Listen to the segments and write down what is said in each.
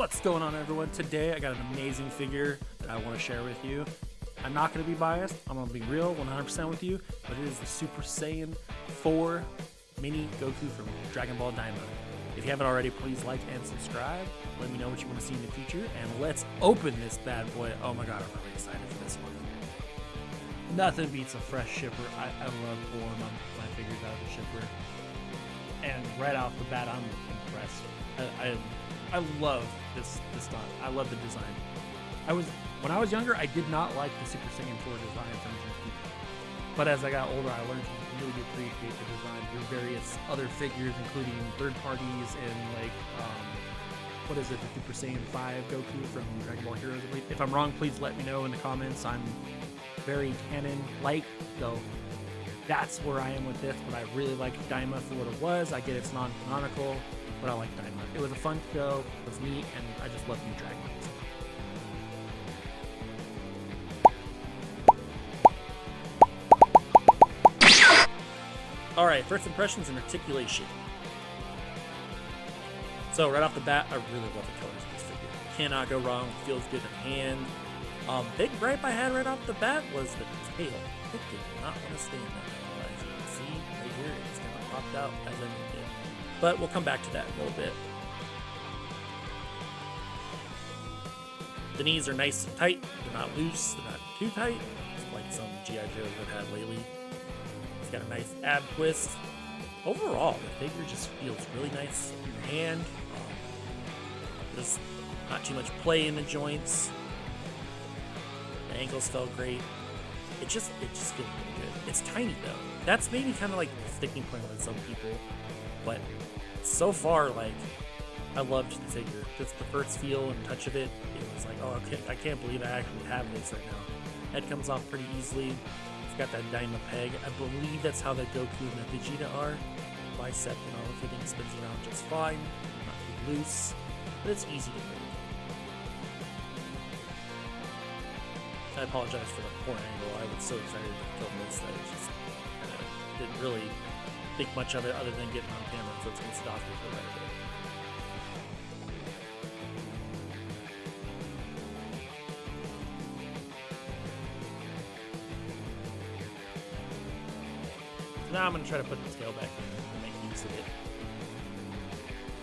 What's going on, everyone? Today I got an amazing figure that I want to share with you. I'm not going to be biased, I'm going to be real 100% with you, but it is the Super Saiyan 4 Mini Goku from Dragon Ball DAIMA. If you haven't already, please like and subscribe. Let me know what you want to see in the future, and let's open this bad boy. Oh my god, I'm really excited for this one. Nothing beats a fresh shipper. I love pulling my figures out of the shipper. And right off the bat, I'm impressed. I love this stuff. I love the design. When I was younger, I did not like the Super Saiyan 4 design from GP. But as I got older, I learned to really appreciate the design through various other figures, including third parties and what is it, the Super Saiyan 5 Goku from Dragon Ball Heroes. If I'm wrong, please let me know in the comments. I'm very canon-like, so that's where I am with this, but I really like DAIMA for what it was. I get it's non-canonical, but I like DAIMA. It was a fun show, it was neat, and I just love new Dragon Balls. Alright, first impressions and articulation. So right off the bat, I really love the colors of this figure. Cannot go wrong, feels good in hand. Big gripe I had right off the bat was the tail. It did not want to stay in that tail. As you can see right here, it's kind of popped out as I moved it. But we'll come back to that in a little bit. The knees are nice and tight. They're not loose. They're not too tight. It's like some G.I. Joes I've had lately. It's got a nice ab twist. Overall, the figure just feels really nice in your hand. There's not too much play in the joints. The ankles felt great. It just feels really good. It's tiny though. That's maybe kind of like the sticking point with some people. But so far, like, I loved the figure. Just the first feel and touch of it, it was like, oh, I can't believe I actually have this right now. Head comes off pretty easily. It's got that DAIMA peg. I believe that's how the Goku and the Vegeta are. Bicep, everything spins around just fine. Not too loose, but it's easy to move. I apologize for the poor angle. I was so excited to film this that I just didn't really think much of it other than getting on camera, so it's going to stop me for right a bit. So now I'm going to try to put the tail back in and make use of it.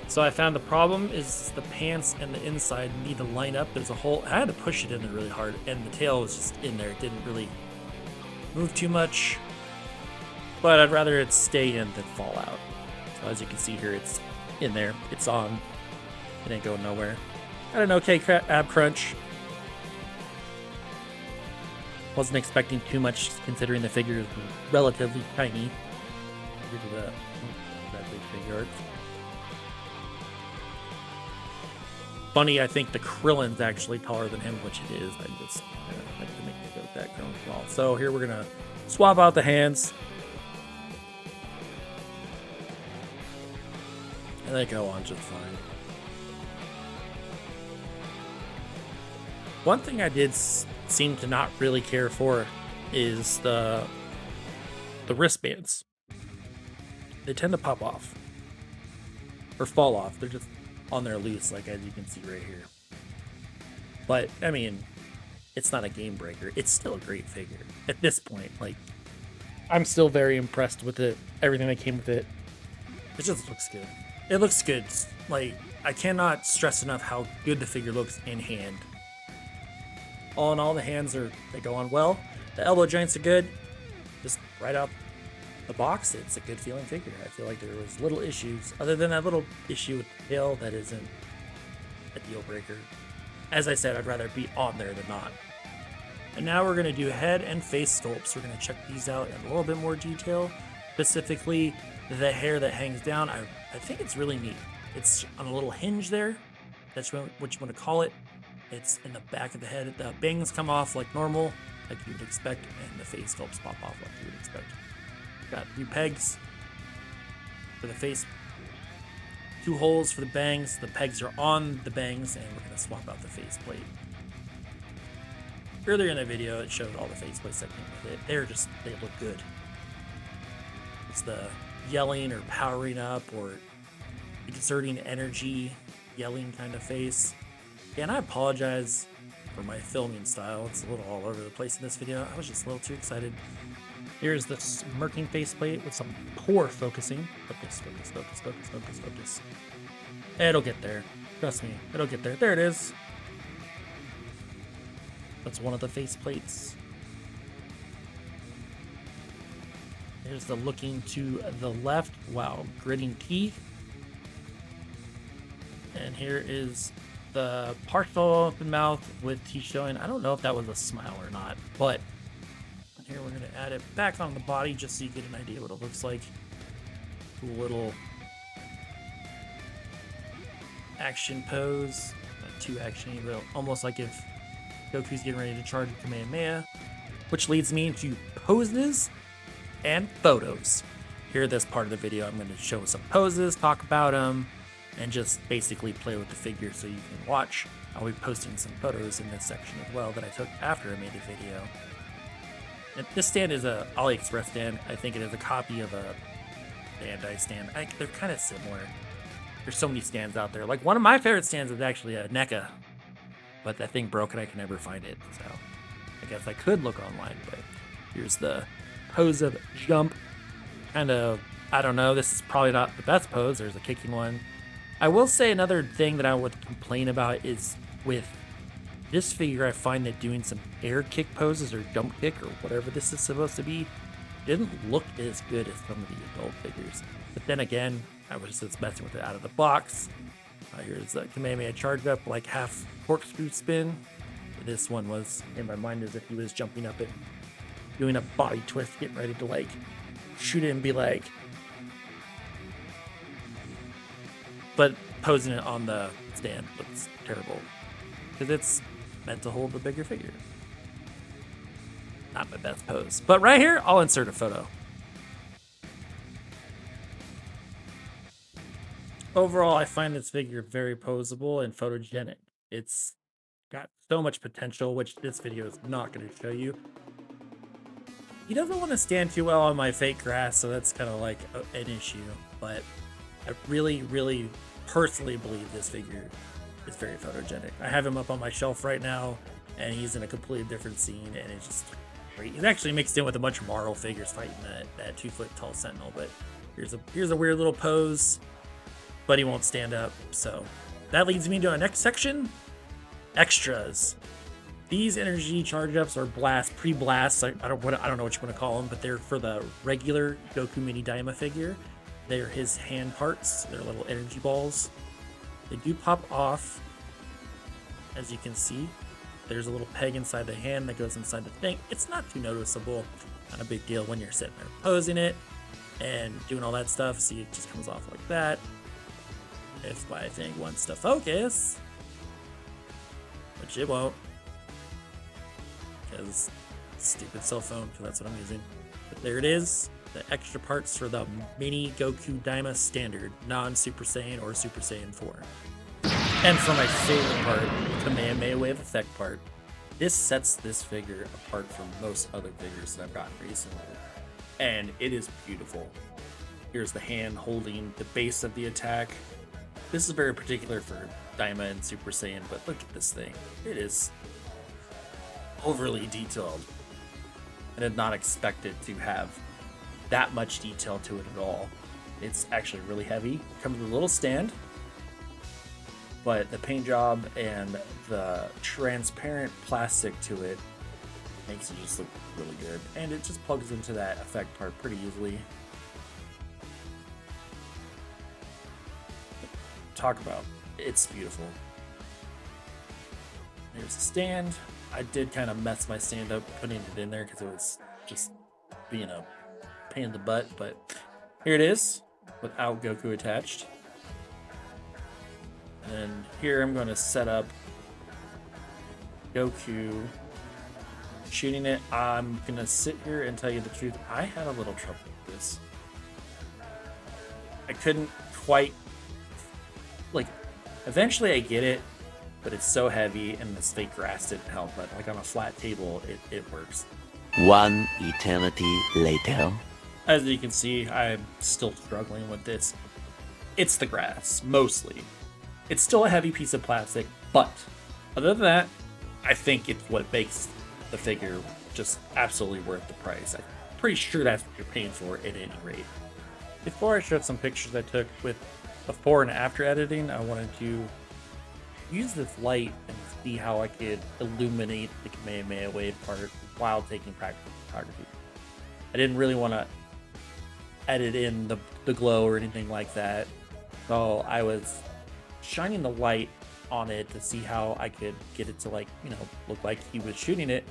So I found the problem is the pants and the inside need to line up. There's a hole. I had to push it in there really hard, and the tail was just in there. It didn't really move too much, but I'd rather it stay in than fall out. So as you can see here, it's in there. It's on. It ain't going nowhere. Got an okay ab crunch. Wasn't expecting too much considering the figure is relatively tiny. Look at that big Figuarts. Funny, I think the Krillin's actually taller than him, which it is. I just like to make it go with that Krillin as well. So here we're gonna swap out the hands, and they go on just fine. One thing I did seem to not really care for is the wristbands. They tend to pop off or fall off. They're just on there loose, like as you can see right here. But I mean, it's not a game breaker. It's still a great figure at this point. Like, I'm still very impressed with it. Everything that came with it. It just looks good. It looks good. Like, I cannot stress enough how good the figure looks in hand. All in all, the hands they go on well. The elbow joints are good. Just right out the box, it's a good feeling figure. I feel like there was little issues, other than that little issue with the tail that isn't a deal breaker. As I said, I'd rather be on there than not. And now we're going to do head and face sculpts. We're going to check these out in a little bit more detail. Specifically, the hair that hangs down. I think it's really neat. It's on a little hinge there. That's what you want to call it. It's in the back of the head. The bangs come off like normal, like you would expect, and the face sculpts pop off like you would expect. Got 3 pegs for the face, 2 holes for the bangs. The pegs are on the bangs, and we're going to swap out the face plate. Earlier in the video, it showed all the face plates that came with it. They look good. It's the yelling or powering up or exerting energy, yelling kind of face. And I apologize for my filming style. It's a little all over the place in this video. I was just a little too excited. Here's the smirking faceplate with some poor focusing. Focus, focus, focus, focus, focus, focus. It'll get there. Trust me, it'll get there. There it is. That's one of the faceplates. Here's the looking to the left. Wow, gritting teeth. And here is the partial open mouth with teeth showing. I don't know if that was a smile or not, but here we're going to add it back on the body just so you get an idea what it looks like. Cool little action pose. Not too actiony, but almost like if Goku's getting ready to charge with Kamehameha. Which leads me into poses and photos. Here, this part of the video, I'm going to show some poses, talk about them, and just basically play with the figure so you can watch. I'll be posting some photos in this section as well that I took after I made the video. And this stand is a AliExpress stand. I think it is a copy of a Bandai stand. They're kind of similar. There's so many stands out there. Like, one of my favorite stands is actually a NECA, but that thing broke and I can never find it. So I guess I could look online, but here's the pose of jump. Kind of, I don't know, this is probably not the best pose. There's a kicking one. I will say another thing that I would complain about is with this figure, I find that doing some air kick poses or jump kick or whatever this is supposed to be didn't look as good as some of the adult figures. But then again, I was just messing with it out of the box. Here's the Kamehameha charged up like half corkscrew spin. This one was in my mind as if he was jumping up and doing a body twist, getting ready to like shoot it and be like, but posing it on the stand looks terrible because it's meant to hold the bigger figure. Not my best pose, but right here I'll insert a photo. Overall, I find this figure very posable and photogenic. It's got so much potential, which this video is not going to show you. He doesn't want to stand too well on my fake grass, so that's kind of like an issue, but I really, really personally believe this figure is very photogenic. I have him up on my shelf right now, and he's in a completely different scene, and it's just great. He's actually mixed in with a bunch of Marvel figures fighting that 2-foot tall Sentinel, but here's a weird little pose, but he won't stand up. So that leads me to our next section, extras. These energy charge ups are pre-blasts. I don't know what you want to call them, but they're for the regular Goku Mini DAIMA figure. They're his hand parts. They're little energy balls. They do pop off, as you can see. There's a little peg inside the hand that goes inside the thing. It's not too noticeable. Not a big deal when you're sitting there posing it and doing all that stuff. See, it just comes off like that. If my thing wants to focus, which it won't, because stupid cell phone, because that's what I'm using. But there it is, the extra parts for the Mini Goku DAIMA Standard, non-Super Saiyan or Super Saiyan 4. And for my favorite part, the Kamehameha Wave Effect part, this sets this figure apart from most other figures that I've gotten recently. And it is beautiful. Here's the hand holding the base of the attack. This is very particular for DAIMA and Super Saiyan, but look at this thing. It is overly detailed. I did not expect it to have that much detail to it at all. It's actually really heavy. It comes with a little stand, but the paint job and the transparent plastic to it makes it just look really good. And it just plugs into that effect part pretty easily. Talk about, it's beautiful. There's the stand. I did kind of mess my stand up putting it in there because it was just being a pain in the butt, but here it is without Goku attached. And here I'm going to set up Goku shooting it. I'm going to sit here and tell you the truth. I had a little trouble with this. I couldn't quite, like, eventually I get it, but it's so heavy and this fake grass didn't help. But like on a flat table, it works. One eternity later. As you can see, I'm still struggling with this. It's the grass, mostly. It's still a heavy piece of plastic, but Other than that, I think it's what makes the figure just absolutely worth the price. I'm pretty sure that's what you're paying for at any rate. Before I showed some pictures I took with before and after editing, I wanted to use this light and see how I could illuminate the Kamehameha wave part while taking practical photography. I didn't really want to edit in the glow or anything like that, so I was shining the light on it to see how I could get it to, like, you know, look like he was shooting it,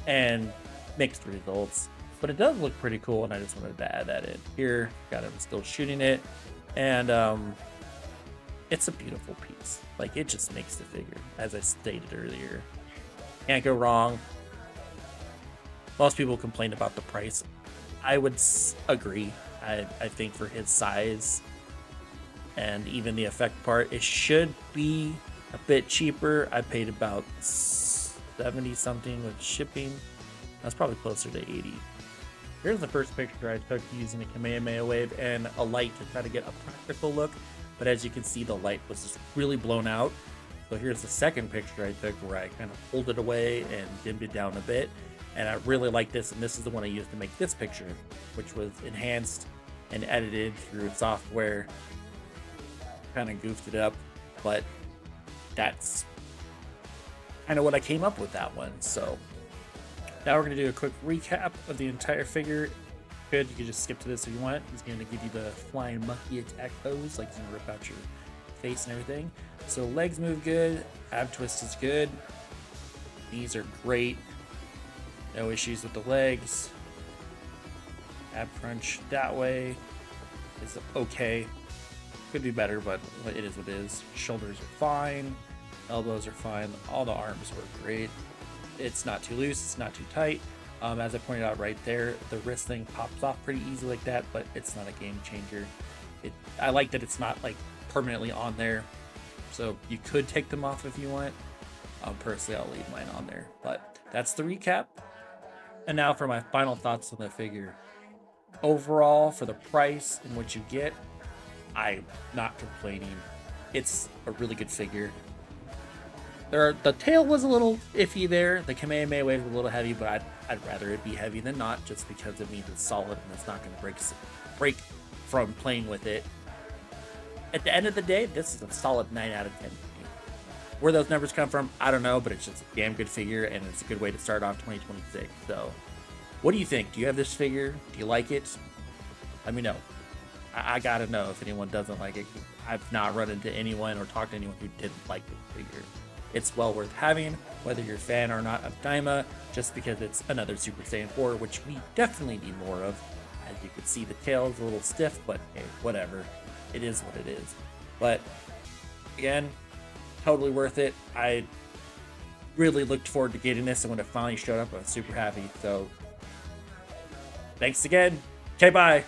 and mixed results. But it does look pretty cool, and I just wanted to add that in here. Got him still shooting it, and it's a beautiful piece. Like, it just makes the figure, as I stated earlier. Can't go wrong. Most people complain about the price. I would agree. I think for his size and even the effect part, it should be a bit cheaper. I paid about 70 something with shipping. That's probably closer to 80. Here's the first picture I took using a Kamehameha wave and a light to try to get a practical look. But as you can see, the light was just really blown out. So here's the second picture I took where I kind of pulled it away and dimmed it down a bit. And I really like this, and this is the one I used to make this picture, which was enhanced and edited through software. Kind of goofed it up, but that's kind of what I came up with that one. So now we're going to do a quick recap of the entire figure. Good, you can just skip to this if you want. He's going to give you the flying monkey attack pose, like he's going to rip out your face and everything. So legs move good, ab twist is good. These are great. No issues with the legs. Ab crunch that way is okay. Could be better, but it is what it is. Shoulders are fine. Elbows are fine. All the arms work great. It's not too loose. It's not too tight. As I pointed out right there, the wrist thing pops off pretty easy like that, but it's not a game changer. I like that it's not like permanently on there. So you could take them off if you want. Personally, I'll leave mine on there. But that's the recap. And now for my final thoughts on the figure. Overall, for the price and what you get, I'm not complaining. It's a really good figure. The tail was a little iffy there. The Kamehameha wave was a little heavy, but I'd rather it be heavy than not, just because it means it's solid and it's not going to break from playing with it. At the end of the day, this is a solid 9 out of 10. Where those numbers come from, I don't know, but it's just a damn good figure, and it's a good way to start off 2026. So, what do you think? Do you have this figure? Do you like it? Let me know. I gotta know if anyone doesn't like it. I've not run into anyone or talked to anyone who didn't like this figure. It's well worth having, whether you're a fan or not of DAIMA, just because it's another Super Saiyan 4, which we definitely need more of. As you can see, the tail is a little stiff, but hey, whatever. It is what it is. But, again, totally worth it. I really looked forward to getting this, and when it finally showed up, I was super happy. So, thanks again. Okay, bye.